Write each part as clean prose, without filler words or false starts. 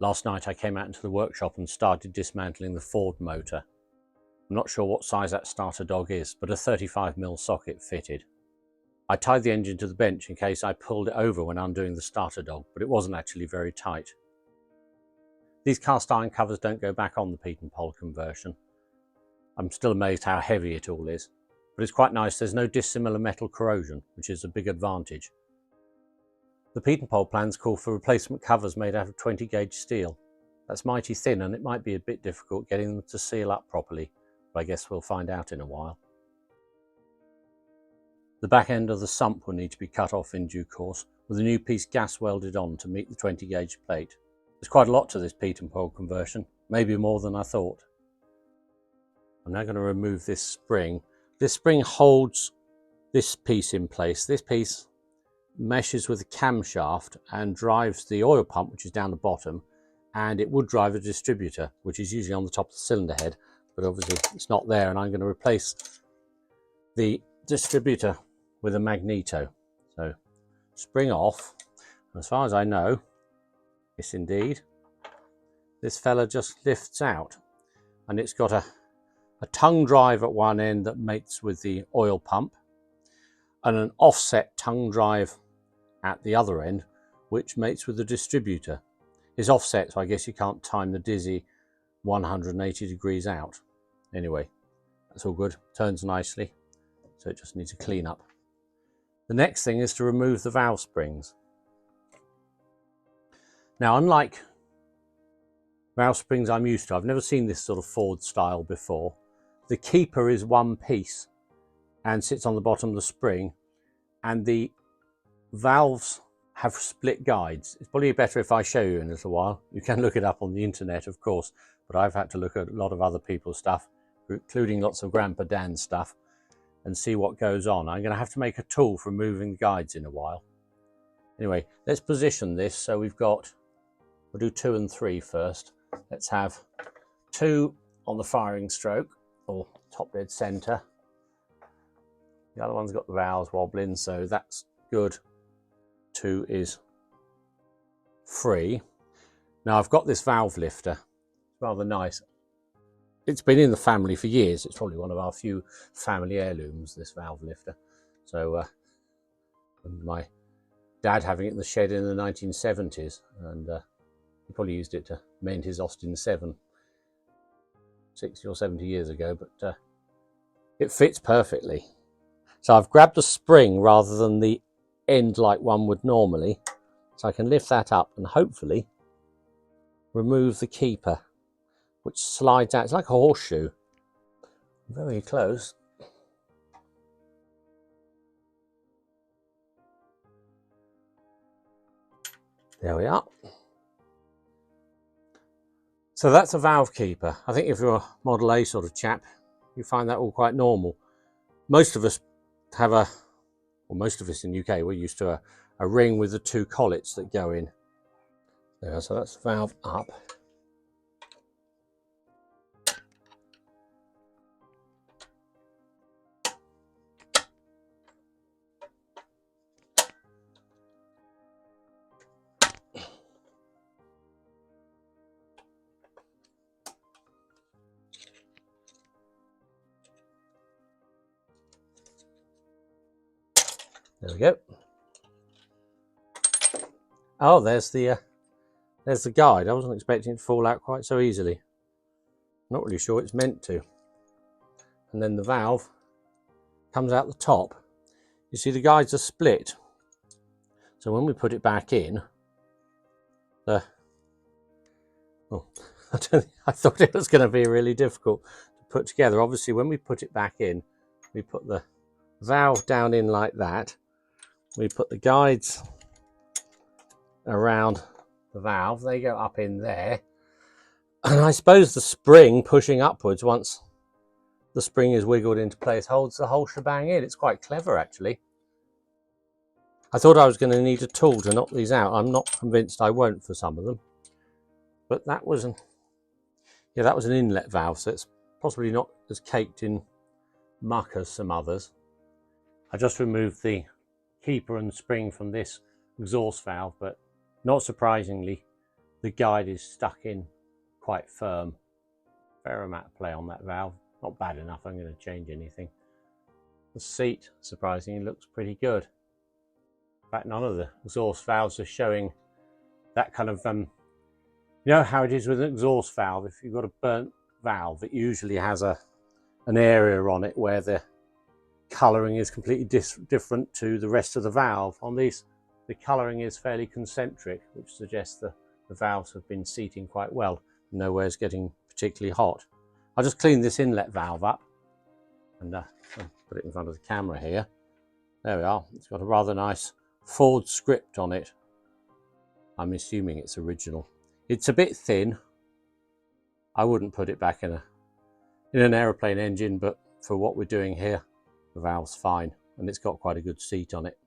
Last night I came out into the workshop and started dismantling the Ford motor. I'm not sure what size that starter dog is, but a 35mm socket fitted. I tied the engine to the bench in case I pulled it over when undoing the starter dog, but it wasn't actually very tight. These cast iron covers don't go back on the Pietenpol conversion. I'm still amazed how heavy it all is, but it's quite nice there's no dissimilar metal corrosion, which is a big advantage. The Pietenpol plans call for replacement covers made out of 20 gauge steel. That's mighty thin and it might be a bit difficult getting them to seal up properly, but I guess we'll find out in a while. The back end of the sump will need to be cut off in due course, with a new piece gas welded on to meet the 20 gauge plate. There's quite a lot to this Pietenpol conversion, maybe more than I thought. I'm now going to remove this spring. This spring holds this piece in place. This piece meshes with the camshaft and drives the oil pump, which is down the bottom, and it would drive a distributor, which is usually on the top of the cylinder head, but obviously it's not there, and I'm going to replace the distributor with a magneto. So spring off, and as far as I know, yes indeed, this fella just lifts out, and it's got a tongue drive at one end that mates with the oil pump, and an offset tongue drive at the other end, which mates with the distributor. It's offset, so I guess you can't time the dizzy 180 degrees out. Anyway, that's all good, turns nicely, so it just needs a clean up. The next thing is to remove the valve springs. Now, unlike valve springs I'm used to, I've never seen this sort of Ford style before. The keeper is one piece and sits on the bottom of the spring, and the valves have split guides. It's probably better if I show you in a little while. You can look it up on the internet, of course, but I've had to look at a lot of other people's stuff, including lots of Grandpa Dan's stuff, and see what goes on. I'm going to have to make a tool for removing the guides in a while. Anyway, let's position this. So we'll do 2 and 3 first. Let's have 2 on the firing stroke, or top dead center. The other one's got the valves wobbling, so that's good. 2 is free. Now I've got this valve lifter, it's rather nice. It's been in the family for years. It's probably one of our few family heirlooms, this valve lifter. So my dad having it in the shed in the 1970s, and he probably used it to mend his Austin 7 60 or 70 years ago, but it fits perfectly. So I've grabbed the spring rather than the end like one would normally, so I can lift that up and hopefully remove the keeper, which slides out. It's like a horseshoe. Very close. There we are. So that's a valve keeper. I think if you're a Model A sort of chap, you find that all quite normal. Most of us have most of us in the UK, we're used to a ring with the 2 collets that go in. There, so that's the valve up. There we go. Oh, there's the guide. I wasn't expecting it to fall out quite so easily. Not really sure it's meant to. And then the valve comes out the top. You see the guides are split. So when we put it back in, I thought it was going to be really difficult to put together. Obviously, when we put it back in, we put the valve down in like that. We put the guides around the valve, they go up in there, and I suppose the spring pushing upwards, once the spring is wiggled into place, holds the whole shebang in. It's quite clever, actually. I thought I was going to need a tool to knock these out. I'm not convinced I won't for some of them, but that was an inlet valve, so it's possibly not as caked in muck as some others. I just removed the keeper and spring from this exhaust valve, but not surprisingly, the guide is stuck in quite firm. Fair amount of play on that valve. Not bad enough, I'm going to change anything. The seat, surprisingly, looks pretty good. In fact, none of the exhaust valves are showing that kind of, you know how it is with an exhaust valve. If you've got a burnt valve, it usually has an area on it where the colouring is completely different to the rest of the valve. On these, the colouring is fairly concentric, which suggests the valves have been seating quite well. Nowhere's getting particularly hot. I'll just clean this inlet valve up and put it in front of the camera here. There we are. It's got a rather nice Ford script on it. I'm assuming it's original. It's a bit thin. I wouldn't put it back in an aeroplane engine, but for what we're doing here, the valve's fine, and it's got quite a good seat on it.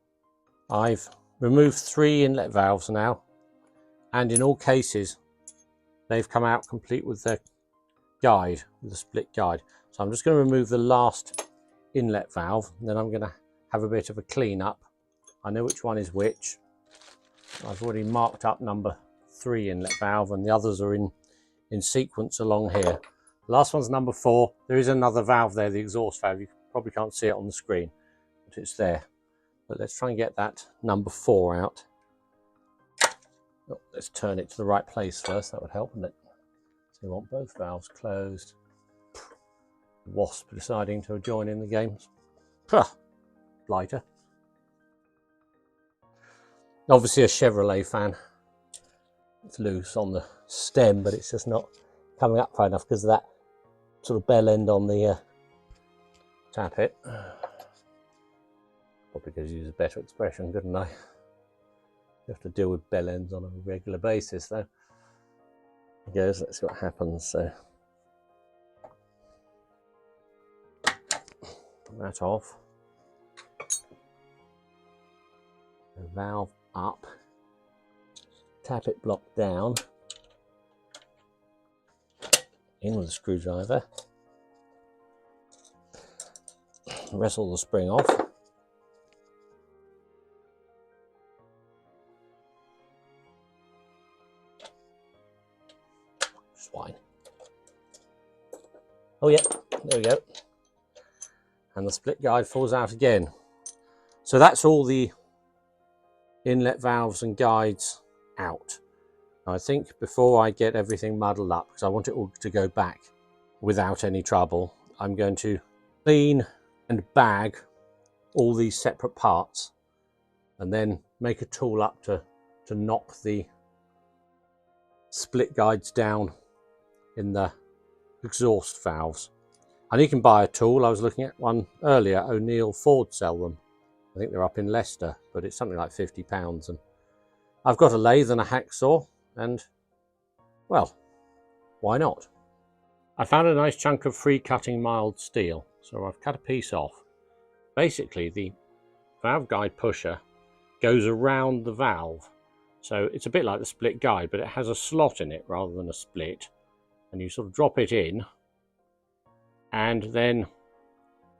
I've removed 3 inlet valves now, and in all cases they've come out complete with the guide, with the split guide. So I'm just going to remove the last inlet valve, and then I'm going to have a bit of a clean up. I know which one is which. I've already marked up number 3 inlet valve, and the others are in sequence along here. The last one's number 4. There is another valve there, the exhaust valve. You probably can't see it on the screen, but it's there. But let's try and get that number 4 out. Oh, let's turn it to the right place first. That would help, wouldn't it? So we want both valves closed. Wasp deciding to join in the games. Blighter. Obviously a Chevrolet fan. It's loose on the stem, but it's just not coming up far enough because of that sort of bell end on the tappet. Probably could use a better expression, couldn't I? You have to deal with bell ends on a regular basis, though. It goes, let's see what happens. So put that off. The valve up. Tappet block down. In with a screwdriver. Wrestle the spring off. Swine. Oh yeah, there we go. And the split guide falls out again. So that's all the inlet valves and guides out. Now I think before I get everything muddled up, because I want it all to go back without any trouble, I'm going to clean and bag all these separate parts and then make a tool up to knock the split guides down in the exhaust valves. And you can buy a tool. I was looking at one earlier. O'Neill Ford sell them. I think they're up in Leicester, but it's something like £50. And I've got a lathe and a hacksaw, and well, why not? I found a nice chunk of free cutting mild steel, so I've cut a piece off. Basically, the valve guide pusher goes around the valve, so it's a bit like the split guide, but it has a slot in it rather than a split, and you sort of drop it in, and then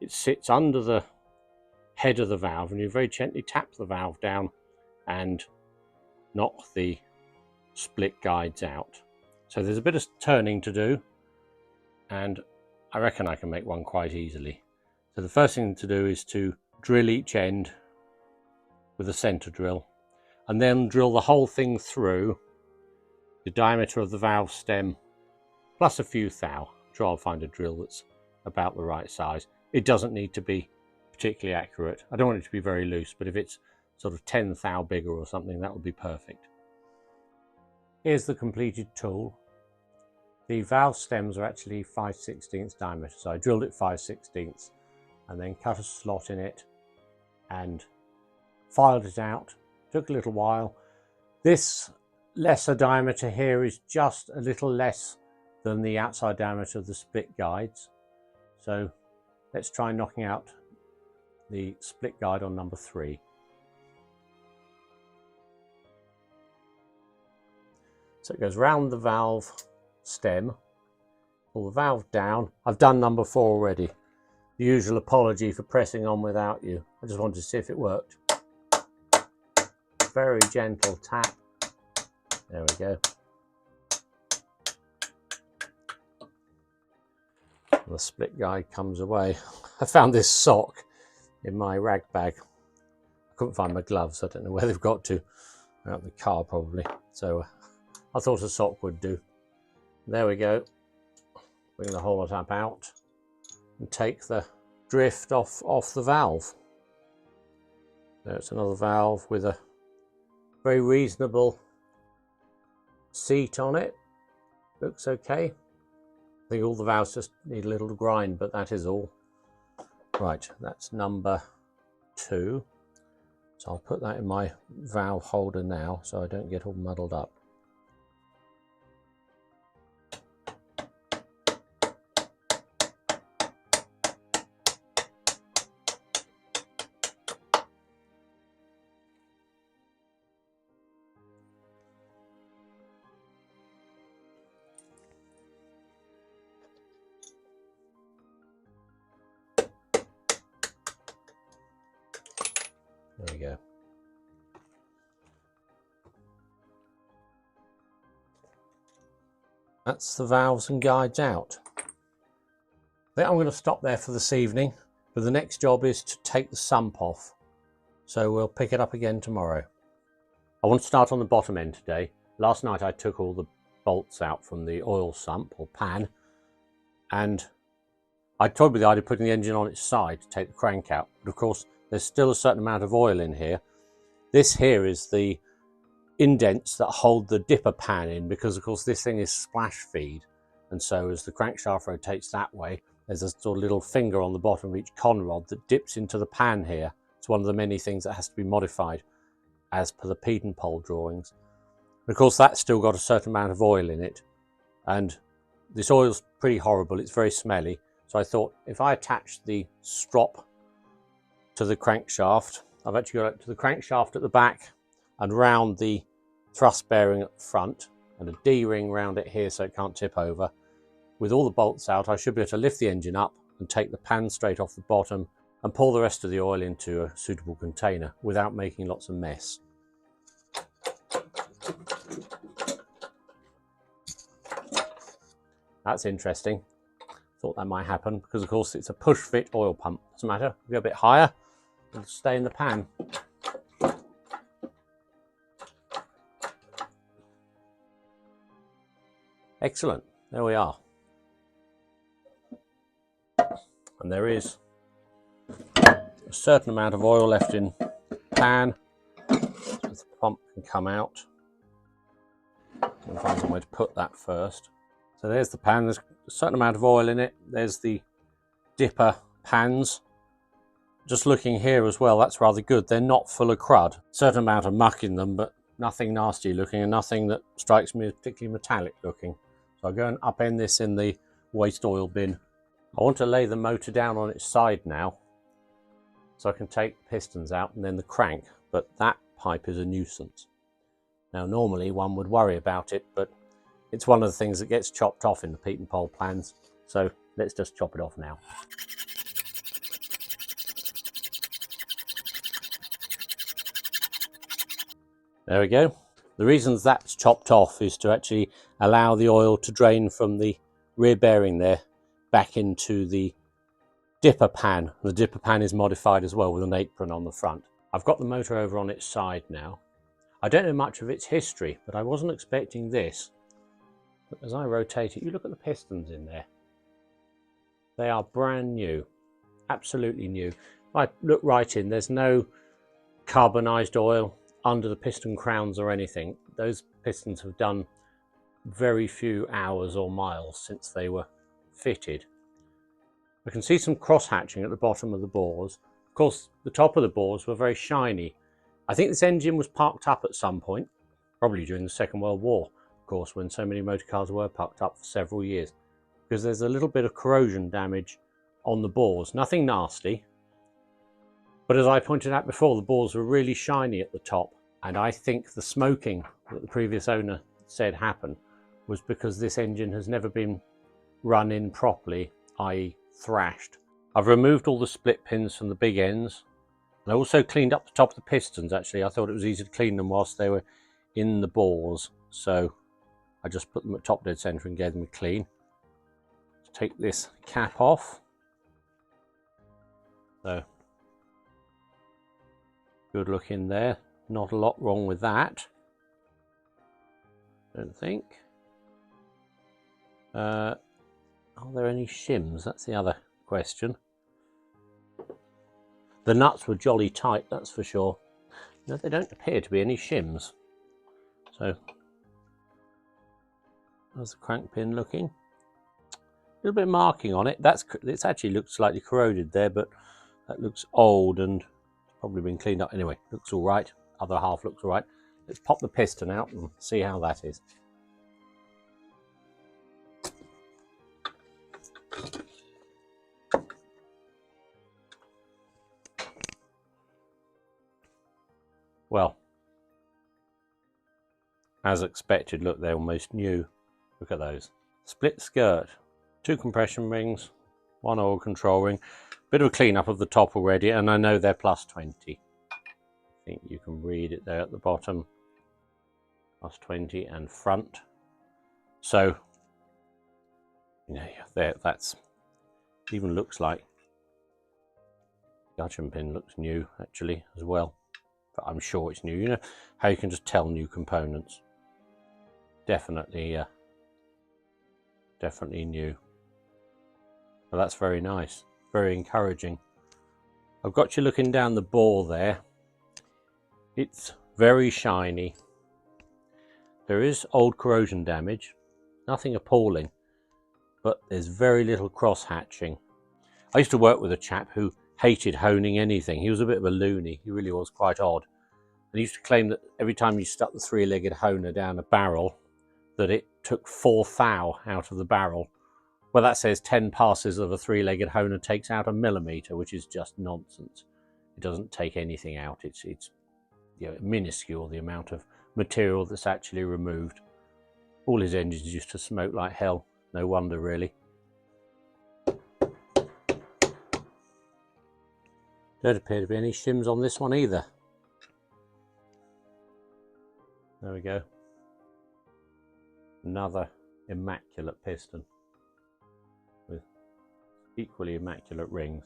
it sits under the head of the valve, and you very gently tap the valve down and knock the split guides out. So there's a bit of turning to do, and I reckon I can make one quite easily. So the first thing to do is to drill each end with a center drill, and then drill the whole thing through the diameter of the valve stem plus a few thou. I'm sure I'll find a drill that's about the right size. It doesn't need to be particularly accurate. I don't want it to be very loose, but if it's sort of 10 thou bigger or something, that would be perfect. Here's the completed tool. The valve stems are actually 5/16 diameter, so I drilled it 5/16 and then cut a slot in it and filed it out. Took a little while. This lesser diameter here is just a little less than the outside diameter of the split guides. So let's try knocking out the split guide on number 3. So it goes round the valve stem, pull the valve down. I've done number 4 already. The usual apology for pressing on without you. I just wanted to see if it worked. Very gentle tap. There we go. The split guide comes away. I found this sock in my rag bag. I couldn't find my gloves. I don't know where they've got to. Out in the car probably. So I thought a sock would do. There we go. Bring the whole lot out and take the drift off the valve. There's another valve with a very reasonable seat on it. Looks okay. I think all the valves just need a little grind, but that is all. Right, that's number 2. So I'll put that in my valve holder now so I don't get all muddled up. There we go. That's the valves and guides out. I think I'm going to stop there for this evening, but the next job is to take the sump off. So we'll pick it up again tomorrow. I want to start on the bottom end today. Last night I took all the bolts out from the oil sump or pan, and I toyed with the idea of putting the engine on its side to take the crank out. But of course, there's still a certain amount of oil in here. This here is the indents that hold the dipper pan in, because of course this thing is splash feed, and so as the crankshaft rotates that way, there's a sort of little finger on the bottom of each conrod that dips into the pan here. It's one of the many things that has to be modified as per the Pietenpol drawings. And of course that's still got a certain amount of oil in it, and this oil's pretty horrible, it's very smelly. So I thought if I attach the strop to the crankshaft, I've actually got it to the crankshaft at the back and round the thrust bearing at the front, and a D-ring round it here so it can't tip over. With all the bolts out, I should be able to lift the engine up and take the pan straight off the bottom and pour the rest of the oil into a suitable container without making lots of mess. That's interesting. Thought that might happen because of course it's a push fit oil pump. Doesn't matter, go a bit higher, it'll stay in the pan. Excellent, there we are. And there is a certain amount of oil left in the pan, so the pump can come out. I'll find somewhere to put that first. So there's the pan, there's a certain amount of oil in it. There's the dipper pans. Just looking here as well, that's rather good. They're not full of crud. Certain amount of muck in them, but nothing nasty looking and nothing that strikes me as particularly metallic looking. So I'll go and upend this in the waste oil bin. I want to lay the motor down on its side now so I can take the pistons out and then the crank, but that pipe is a nuisance. Now normally one would worry about it, but it's one of the things that gets chopped off in the Pietenpol plans, so let's just chop it off now. There we go. The reason that's chopped off is to actually allow the oil to drain from the rear bearing there back into the dipper pan. The dipper pan is modified as well with an apron on the front. I've got the motor over on its side now. I don't know much of its history, but I wasn't expecting this. But as I rotate it, you look at the pistons in there. They are brand new, absolutely new. If I look right in, there's no carbonized oil under the piston crowns or anything. Those pistons have done very few hours or miles since they were fitted. I can see some cross hatching at the bottom of the bores. Of course, the top of the bores were very shiny. I think this engine was parked up at some point, probably during the Second World War, of course, when so many motor cars were parked up for several years, because there's a little bit of corrosion damage on the bores. Nothing nasty, but as I pointed out before, the bores were really shiny at the top, and I think the smoking that the previous owner said happened was because this engine has never been run in properly, i.e. thrashed. I've removed all the split pins from the big ends. I also cleaned up the top of the pistons actually. I thought it was easy to clean them whilst they were in the bores, so I just put them at top dead centre and gave them a clean. take this cap off. So good look in there, not a lot wrong with that, don't think. Are there any shims? That's the other question. The nuts were jolly tight, that's for sure. No, there don't appear to be any shims. So how's the crank pin looking? A little bit of marking on it. It's actually looks slightly corroded there, but that looks old and probably been cleaned up. Anyway, looks all right. Other half looks all right. Let's pop the piston out and see how that is. Well, as expected, look, they're almost new. Look at those. Split skirt, 2 compression rings, 1 oil control ring. Bit of a clean up of the top already, and I know they're plus 20. I think you can read it there at the bottom. Plus 20 and front. So, you know, there, that's even looks like gudgeon pin looks new actually as well. But I'm sure it's new. You know how you can just tell new components. Definitely, definitely new. Well, that's very nice, very encouraging. I've got you looking down the bore there. It's very shiny. There is old corrosion damage, nothing appalling, but there's very little cross hatching. I used to work with a chap who hated honing anything. He was a bit of a loony. He really was quite odd. And he used to claim that every time you stuck the 3-legged honer down a barrel, that it took 4 thou out of the barrel. Well, that says 10 passes of a 3-legged honer takes out 1 millimetre, which is just nonsense. It doesn't take anything out. It's you know, minuscule, the amount of material that's actually removed. All his engines used to smoke like hell. No wonder, really. Don't appear to be any shims on this one either. There we go. Another immaculate piston with equally immaculate rings.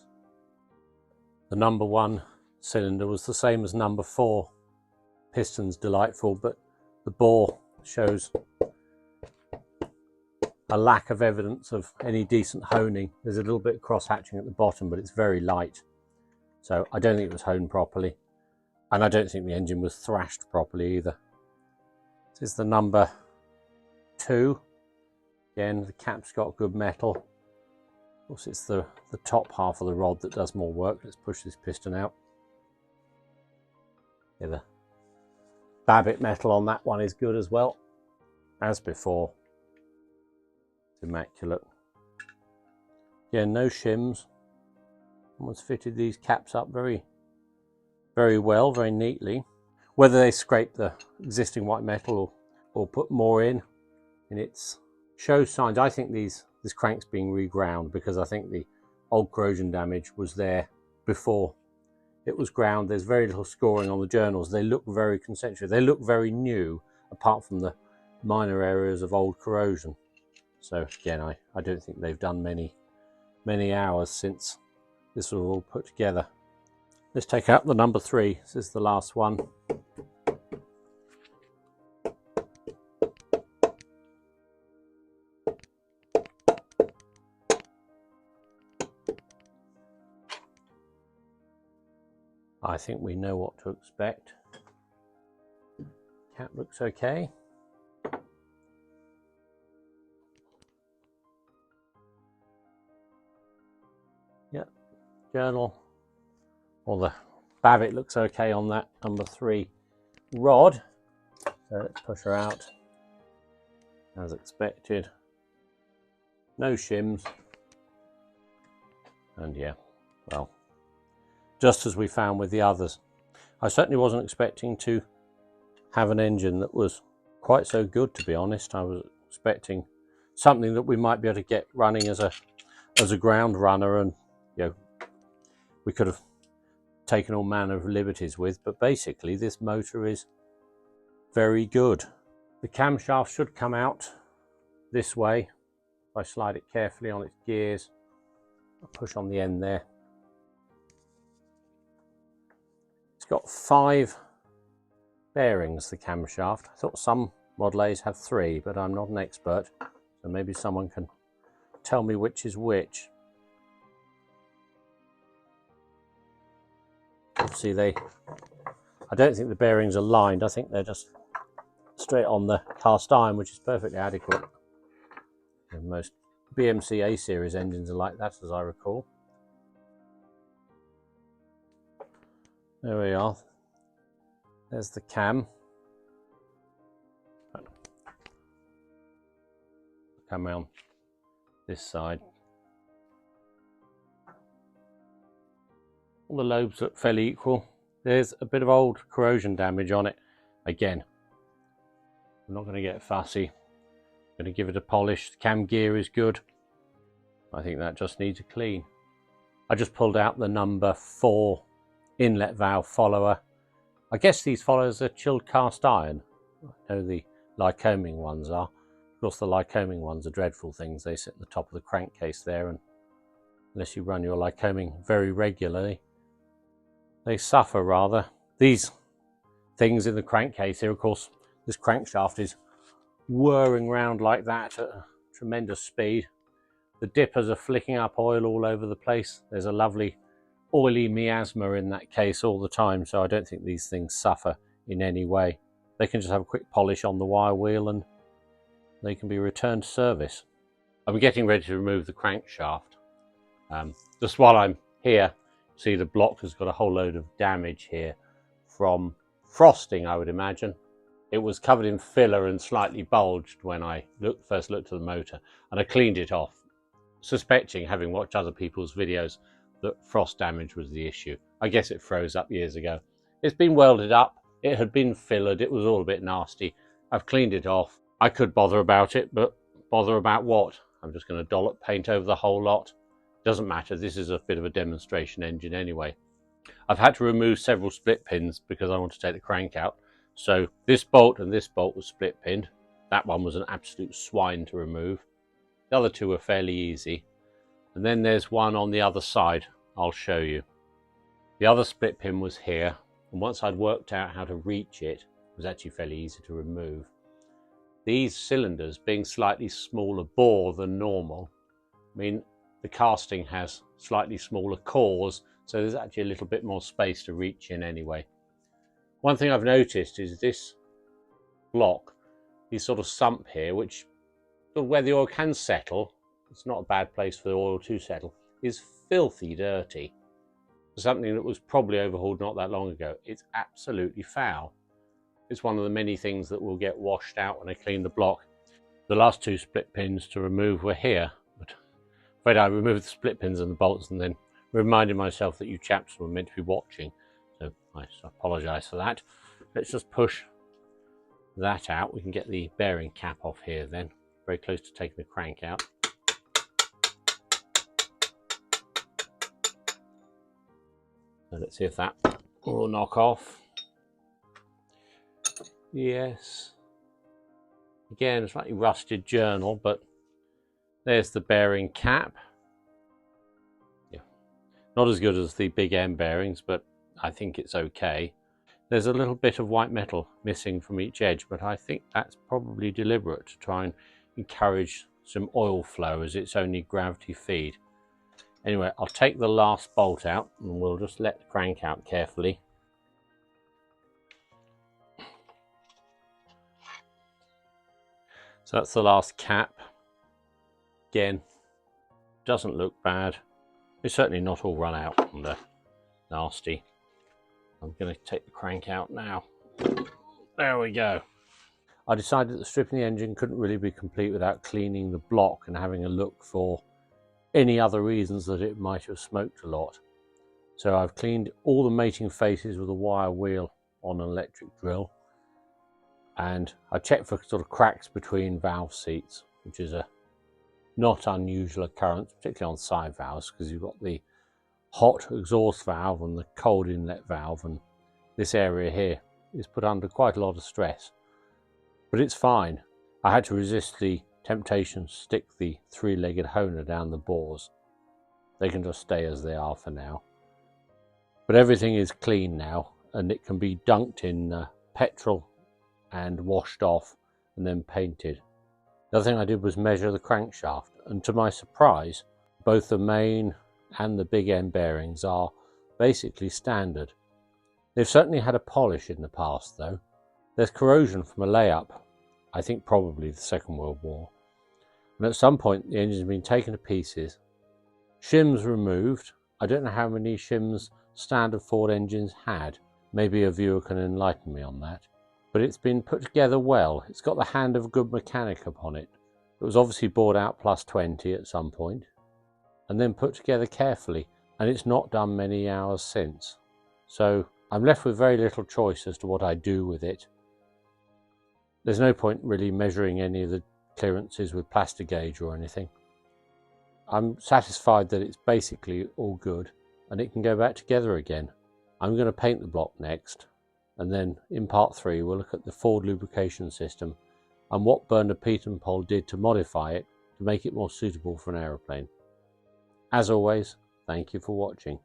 The number 1 cylinder was the same as number 4. Piston's delightful, but the bore shows a lack of evidence of any decent honing. There's a little bit of cross hatching at the bottom, but it's very light. So I don't think it was honed properly. And I don't think the engine was thrashed properly either. This is the number 2. Again, the cap's got good metal. Of course, it's the top half of the rod that does more work. Let's push this piston out. Yeah, the Babbitt metal on that one is good as well, as before. It's immaculate. Yeah, no shims. Someone's fitted these caps up very, very well, very neatly. Whether they scrape the existing white metal or put more in, and it shows signs. I think this crank's being reground, because I think the old corrosion damage was there before it was ground. There's very little scoring on the journals. They look very concentric. They look very new, apart from the minor areas of old corrosion. So again, I don't think they've done many hours since this was all put together. Let's take out the number 3. This is the last one. I think we know what to expect. Cap looks okay. Yep, journal, or the Babbitt looks okay on that number 3 rod. So let's push her out as expected. No shims. And yeah, well, just as we found with the others. I certainly wasn't expecting to have an engine that was quite so good, to be honest. I was expecting something that we might be able to get running as a ground runner, and you know, we could have taken all manner of liberties with, but basically this motor is very good. The camshaft should come out this way. If I slide it carefully on its gears, I'll push on the end there. It's got 5 bearings, the camshaft. I thought some Model A's have 3, but I'm not an expert, so maybe someone can tell me which is which. See, I don't think the bearings are lined. I think they're just straight on the cast iron, which is perfectly adequate. And most BMC A series engines are like that, as I recall. There we are. There's the cam. Come around this side. All the lobes look fairly equal. There's a bit of old corrosion damage on it. Again, I'm not going to get fussy. I'm going to give it a polish. The cam gear is good. I think that just needs a clean. I just pulled out the number 4 inlet valve follower. I guess these followers are chilled cast iron. I know the Lycoming ones are. Of course, the Lycoming ones are dreadful things. They sit at the top of the crankcase there, and unless you run your Lycoming very regularly, they suffer rather. These things in the crankcase here, of course, this crankshaft is whirring round like that at a tremendous speed. The dippers are flicking up oil all over the place. There's a lovely oily miasma in that case all the time, so I don't think these things suffer in any way. They can just have a quick polish on the wire wheel and they can be returned to service. I'm getting ready to remove the crankshaft. Just while I'm here, see the block has got a whole load of damage here from frosting, I would imagine. It was covered in filler and slightly bulged when I first looked at the motor, and I cleaned it off, suspecting, having watched other people's videos, that frost damage was the issue. I guess it froze up years ago. It's been welded up, it had been fillered, it was all a bit nasty. I've cleaned it off. I could bother about it, but bother about what? I'm just going to dollop paint over the whole lot. Doesn't matter, this is a bit of a demonstration engine anyway. I've had to remove several split pins because I want to take the crank out. So this bolt and this bolt was split pinned. That one was an absolute swine to remove. The other two were fairly easy. And then there's one on the other side, I'll show you. The other split pin was here, and once I'd worked out how to reach it, it was actually fairly easy to remove. These cylinders, being slightly smaller bore than normal, mean the casting has slightly smaller cores, so there's actually a little bit more space to reach in anyway. One thing I've noticed is this block, this sort of sump here, which where the oil can settle, it's not a bad place for the oil to settle, is filthy dirty. Something that was probably overhauled not that long ago. It's absolutely foul. It's one of the many things that will get washed out when I clean the block. The last 2 split pins to remove were here, but I'm afraid I removed the split pins and the bolts and then reminded myself that you chaps were meant to be watching. So I apologise for that. Let's just push that out. We can get the bearing cap off here then. Very close to taking the crank out. So let's see if that will knock off. Yes. Again, a slightly rusted journal, but there's the bearing cap. Yeah, not as good as the big M bearings, but I think it's okay. There's a little bit of white metal missing from each edge, but I think that's probably deliberate to try and encourage some oil flow, as it's only gravity feed. Anyway, I'll take the last bolt out and we'll just let the crank out carefully. So that's the last cap. Again, doesn't look bad. It's certainly not all run out and nasty. I'm going to take the crank out now. There we go. I decided that stripping the engine couldn't really be complete without cleaning the block and having a look for any other reasons that it might have smoked a lot. So I've cleaned all the mating faces with a wire wheel on an electric drill, and I checked for sort of cracks between valve seats, which is a not unusual occurrence, particularly on side valves, because you've got the hot exhaust valve and the cold inlet valve, and this area here is put under quite a lot of stress. But it's fine. I had to resist the temptation to stick the three-legged honer down the bores. They can just stay as they are for now. But everything is clean now, and it can be dunked in petrol and washed off and then painted. The other thing I did was measure the crankshaft, and to my surprise, both the main and the big end bearings are basically standard. They've certainly had a polish in the past though. There's corrosion from a layup, I think probably the Second World War, and at some point the engine's been taken to pieces, shims removed. I don't know how many shims standard Ford engines had, maybe a viewer can enlighten me on that. But it's been put together well. It's got the hand of a good mechanic upon it. It was obviously bored out plus 20 at some point, and then put together carefully, and it's not done many hours since. So I'm left with very little choice as to what I do with it. There's no point really measuring any of the clearances with plastic gauge or anything. I'm satisfied that it's basically all good, and it can go back together again. I'm going to paint the block next. And then in part 3 we'll look at the Ford lubrication system and what Bernard Pietenpol did to modify it to make it more suitable for an aeroplane. As always, thank you for watching.